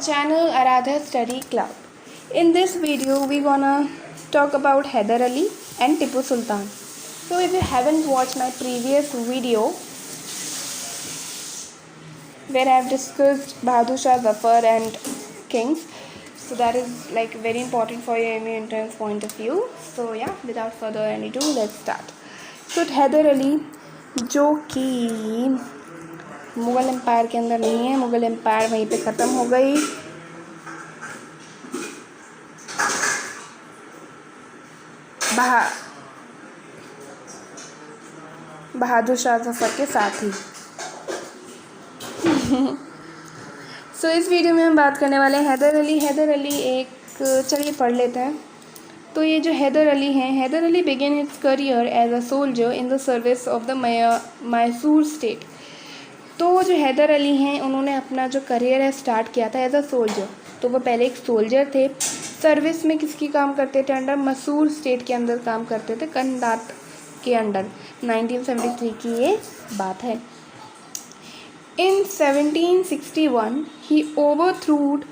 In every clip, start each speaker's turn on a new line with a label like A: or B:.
A: channel Aradha Study Club. In this video we gonna talk about Hyder Ali and Tipu Sultan. So if you haven't watched my previous video where I have discussed Bahadur Shah Zafar and kings, so that is like very important for your MA entrance point of view. So yeah, without further ado, let's start. So Hyder Ali जो कि Mughal empire के अंदर नहीं है, Mughal empire वहीं पे ख़त्म हो गई। बहादुर शाह जफ़र के साथ ही। सो इस वीडियो में हम बात करने वाले हैं हैदर अली। हैदर अली एक, चलिए पढ़ लेते हैं। तो ये जो हैदर अली हैं, Hyder Ali began his career as a soldier in the service of the Mysore state. तो जो हैदर अली हैं उन्होंने अपना जो करियर है स्टार्ट किया था एज अ सोल्जर। तो वो पहले एक सोल्जर थे, सर्विस में किसकी काम करते थे, अंडर मैसूर स्टेट के अंदर काम करते थे, कंदात के अंडर। 1973 की ये बात है। इन 1761 ही ओवरथ्रूड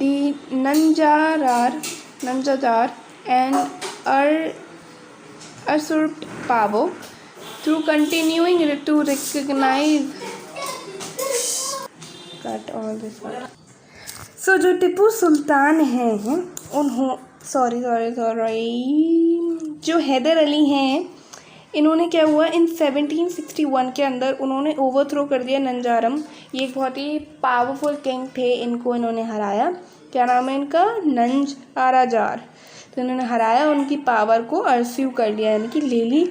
A: the नंजाजार and usurped power through continuing to recognize so जो टिप्पू सुल्तान हैं जो हैदर अली हैं, इन्होंने क्या हुआ, इन 1761 के अंदर उन्होंने ओवरथ्रो कर दिया नंजारम। ये एक बहुत ही पावरफुल किंग थे, इनको इन्होंने हराया। क्या नाम है इनका, नंज आराजार। तो इन्होंने हराया, उनकी पावर को अर्स्यू कर लिया, यानी कि ले ली।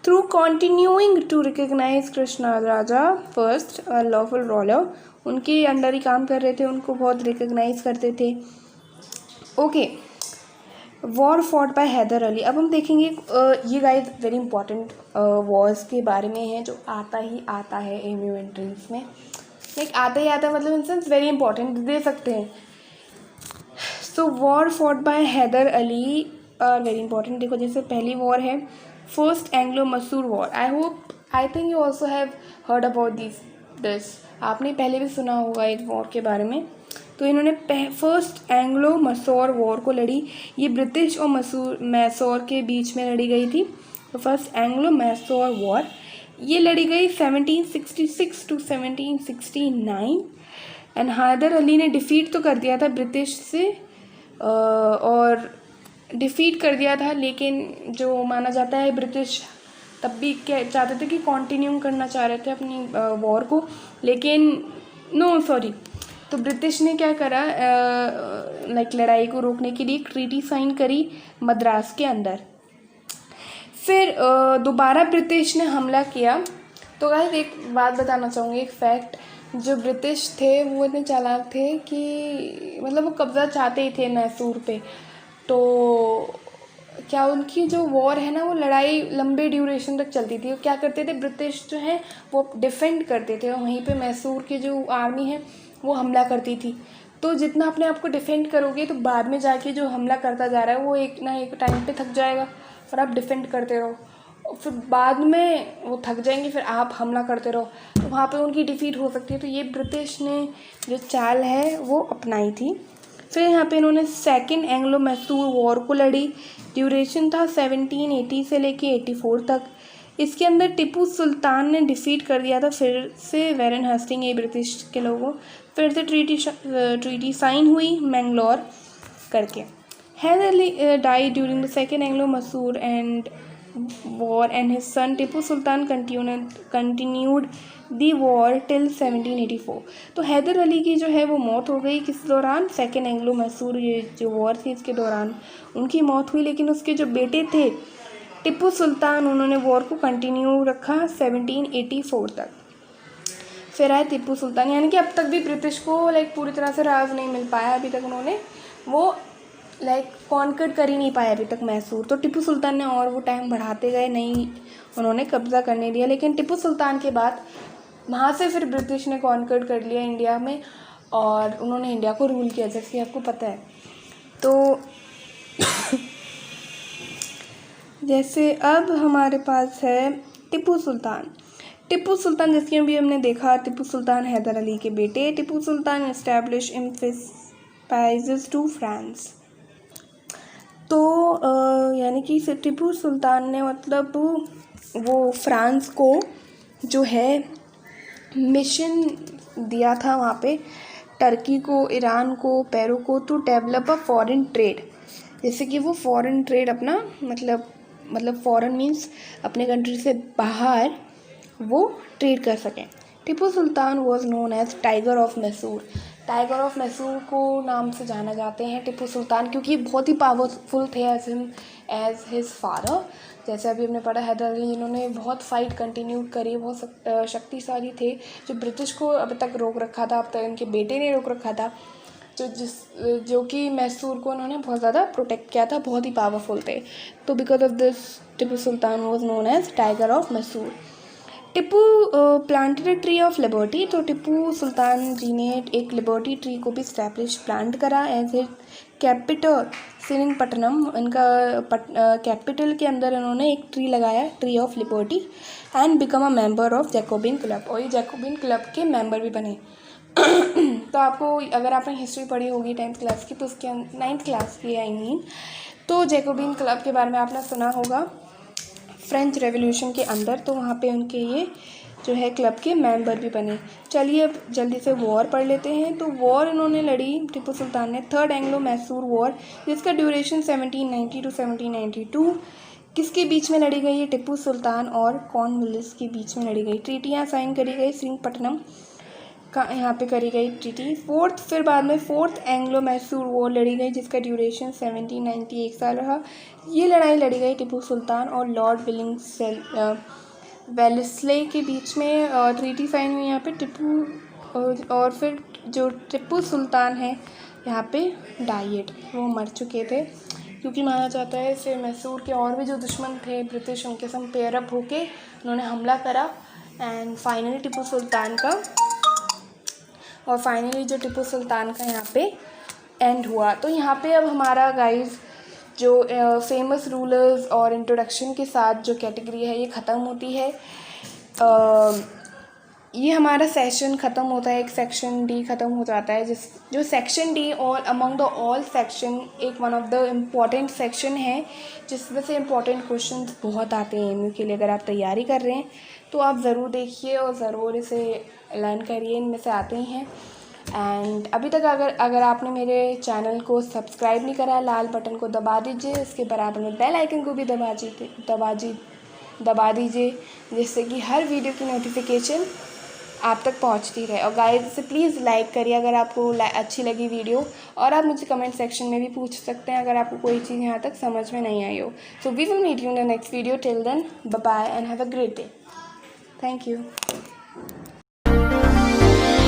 A: Through continuing to recognise Krishna Raja first lawful ruler, उनके अंडर ही काम कर रहे थे, उनको बहुत रिकग्नाइज करते थे। Okay, war fought by Hyder Ali. अब हम देखेंगे ये गाइस वेरी इंपॉर्टेंट वॉर्स के बारे में है, जो आता है एमयू एंट्रेंस में। लाइक आता है मतलब इन सेंस वेरी इंपॉर्टेंट दे सकते हैं। So war fought by Hyder Ali are very important. देखो, जैसे पहली वॉर है first Anglo Mysore war. I think you also have heard about this. आपने पहले भी सुना होगा इस वॉर के बारे में। तो इन्होंने फर्स्ट एंग्लो मसूर वॉर को लड़ी। ये ब्रिटिश और मैसूर के बीच में लड़ी गई थी। तो फर्स्ट एंग्लो मैसूर वॉर ये लड़ी गई 1766 टू 1769। एंड हैदर अली ने डिफीट तो कर दिया था ब्रिटिश से, और डिफ़ीट कर दिया था, लेकिन जो माना जाता है ब्रिटिश तब भी क्या चाहते थे कि कंटिन्यू करना चाह रहे थे अपनी वॉर को, लेकिन तो ब्रिटिश ने क्या करा, लाइक लड़ाई को रोकने के लिए एक ट्रीटी साइन करी मद्रास के अंदर। फिर दोबारा ब्रिटिश ने हमला किया। तो गाइस एक बात बताना चाहूँगी, एक फैक्ट, जो ब्रिटिश थे वो इतने चालाक थे कि मतलब वो कब्ज़ा चाहते ही थे मैसूर पे। तो क्या उनकी जो वॉर है ना, वो लड़ाई लंबे ड्यूरेशन तक चलती थी। वो क्या करते थे, ब्रिटिश जो है वो डिफेंड करते थे, और वहीं पे मैसूर की जो आर्मी है वो हमला करती थी। तो जितना अपने आप को डिफेंड करोगे, तो बाद में जाके जो हमला करता जा रहा है वो एक ना एक टाइम पे थक जाएगा, और आप डिफेंड करते रहो, फिर बाद में वो थक जाएंगे, फिर आप हमला करते रहो, तो वहाँ पे उनकी डिफ़ीट हो सकती है। तो ये ब्रिटिश ने जो चाल है वो अपनाई थी। फिर यहाँ पे इन्होंने सेकंड एंग्लो मैसूर वॉर को लड़ी। ड्यूरेशन था 1780 से लेके 84 तक। इसके अंदर टिप्पू सुल्तान ने डिफ़ीट कर दिया था फिर से वैरन हेस्टिंग, ये ब्रिटिश के लोगों। फिर से ट्रीटी साइन हुई मैंगलोर करके। Hyder Ali die during the second Anglo Mysore and war and his son Tipu Sultan continued the war till 1784। तो हैदर अली की जो है वो मौत हो गई किस दौरान, सेकेंड एंग्लो मैसूर ये जो वॉर थी इसके दौरान उनकी मौत हुई। लेकिन उसके जो बेटे थे टिप्पू सुल्तान, उन्होंने वॉर को कंटिन्यू रखा 1784 तक। फिर आए टिप्पू सुल्तान, यानी कि अब तक भी ब्रिटिश को लाइक पूरी तरह से राज नहीं मिल पाया, अभी तक उन्होंने वो लाइक कॉन्कर कर ही नहीं पाया अभी तक मैसूर। तो टिप्पू सुल्तान ने और वो टाइम बढ़ाते गए, नहीं उन्होंने कब्ज़ा करने दिया। लेकिन टिप्पू सुल्तान के बाद वहाँ से फिर ब्रिटिश ने कॉन्कर कर लिया इंडिया में, और उन्होंने इंडिया को रूल किया, जैसे कि आपको पता है। तो जैसे अब हमारे पास है टिप्पू सुल्तान। टिप्पू सुल्तान जिसकी अभी हमने देखा, टिप्पू सुल्तान हैदर अली के बेटे। टिप्पू सुल्तान एस्टैब्लिश प्राइजेस टू फ्रांस। तो यानी कि टीपू सुल्तान ने मतलब वो फ्रांस को जो है मिशन दिया था वहाँ पे, टर्की को, ईरान को, पेरू को, to develop a foreign trade. जैसे कि वो फॉरेन ट्रेड अपना मतलब फॉरेन मीन्स अपने कंट्री से बाहर वो ट्रेड कर सकें। Tipu Sultan was known as tiger of Mysore. Tiger of Mysore को नाम से जाना जाते हैं टीपू सुल्तान, क्योंकि बहुत ही पावरफुल थे एज हिज फादर। जैसे अभी हमने पढ़ा हैदर अली, इन्होंने बहुत फाइट कंटिन्यू करी, बहुत शक्तिशाली थे, जो ब्रिटिश को अब तक रोक रखा था, अब तक इनके बेटे ने रोक रखा था, जो कि मैसूर को उन्होंने बहुत ज़्यादा प्रोटेक्ट किया था, बहुत ही पावरफुल थे। तो because of this Tipu Sultan was known as tiger of Mysore. Tipu planted a tree of liberty. तो टिपू सुल्तान जी ने एक लिबर्टी ट्री को भी प्लांट करा एज ए कैपिटल श्रीरंगपट्टनम। इनका कैपिटल के अंदर इन्होंने एक ट्री लगाया, tree of liberty, and become a member of Jacobin club. और ये जैकोबिन क्लब के मेंबर भी बने। तो आपको, अगर आपने हिस्ट्री पढ़ी होगी 10th क्लास की, तो उसके 9th क्लास की आई मीन, तो जैकोबिन क्लब के बारे में आपने सुना होगा फ्रेंच रेवोल्यूशन के अंदर। तो वहाँ पे उनके ये जो है क्लब के मेंबर भी बने। चलिए अब जल्दी से वॉर पढ़ लेते हैं। तो वॉर इन्होंने लड़ी टीपू सुल्तान ने, थर्ड एंग्लो मैसूर वॉर, जिसका ड्यूरेशन 1790 टू 1792। किसके बीच में लड़ी गई है? टीपू सुल्तान और कॉर्नवालिस के बीच में लड़ी गई। ट्रीटियाँ साइन करी गई श्रीरंगपट्टनम का, यहाँ पे करी गई ट्रीटी। फिर बाद में फोर्थ एंग्लो मैसूर वॉर लड़ी गई, जिसका ड्यूरेशन 1790 1 साल रहा। ये लड़ाई लड़ी गई टीपू सुल्तान और लॉर्ड वेलेस्ले के बीच में। ट्रीटी साइन हुई यहाँ पे टिपू, और फिर जो टिपू सुल्तान है यहाँ पे डाइट, वो मर चुके थे, क्योंकि माना जाता है फिर मैसूर के और भी जो दुश्मन थे ब्रिटिश, उनके संग पेयर अप होके उन्होंने हमला करा, एंड फाइनली टिपू सुल्तान का यहाँ पे एंड हुआ। तो यहाँ पे अब हमारा गाइस जो फेमस रूलर्स और इंट्रोडक्शन के साथ जो कैटेगरी है ये ख़त्म होती है। ये हमारा सेशन ख़त्म होता है, एक सेक्शन डी ख़त्म हो जाता है, जो सेक्शन डी और अमंग द ऑल सेक्शन एक one of the important section है, जिसमें से इम्पॉर्टेंट क्वेश्चंस बहुत आते हैं एमयू के लिए। अगर आप तैयारी कर रहे हैं तो आप ज़रूर देखिए और ज़रूर इसे लर्न करिए, इनमें से आते ही हैं। एंड अभी तक अगर आपने मेरे चैनल को सब्सक्राइब नहीं करा, लाल बटन को दबा दीजिए, उसके बराबर में बेल आइकन को भी दबा दीजिए, जिससे कि हर वीडियो की नोटिफिकेशन आप तक पहुंचती रहे। और गाइस से प्लीज़ लाइक करिए अगर आपको अच्छी लगी वीडियो, और आप मुझे कमेंट सेक्शन में भी पूछ सकते हैं अगर आपको कोई चीज़ यहाँ तक समझ में नहीं आई हो। So we will meet you in the next video. Till then bye bye and have a great day. Thank you.